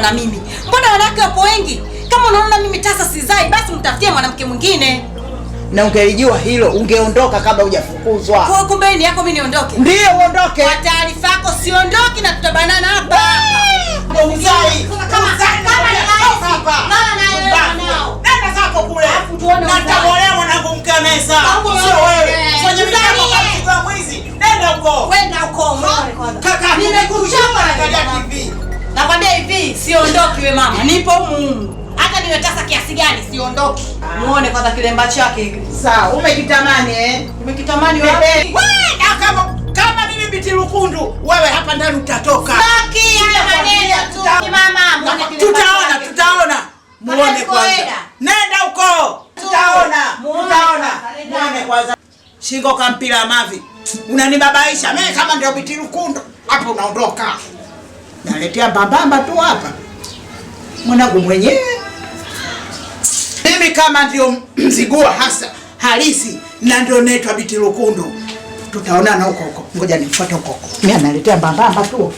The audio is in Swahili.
na mimi. Mbona wanawake wapo wengi? Kama unaona mimi tasa sizai, basi mtafutie mwanamke mwingine. Na ungelijua hilo ungeondoka kabla hujafukuzwa. Kwa kumbe ni yako mimi niondoke? Ndio uondoke. Kwa taarifa yako siondoki na tutabanana hapa. Uzai. Nenda zako kule. Na nitaolea mwanangu mke mesa. Sio wewe. Fanya mimi kama mwizi. Nenda huko. Kwenda huko muone kwanza. Kaka, nimekuchapa angalia TV. Nakwambia hivi, siondoki we mama. Nipo humu. Hata niwe tasa kiasi gani siondoki. Muone kwanza kilemba chake. Sawa, umekitamani Umekitamani wapi? Wewe kama mimi Biti Lukundu, wewe hapa ndani utatoka. Baki ya maneno tu. Mama, muone kilemba. Tutaona. Muone kwanza. Nenda huko. Tutaona. Muone kwanza. Shingo kampira mavi. Unanibabaisha. Mimi kama ndio Biti Lukundu, hapo unaondoka. Naletea mbambamba tu hapa. Mwanangu mwenyewe. Mimi kama ndio mzigua hasa halisi na ndio naitwa Biti Lukundu. Tutaonana huko. Ngoja nifuate huko. Mimi analetea mbambamba tu.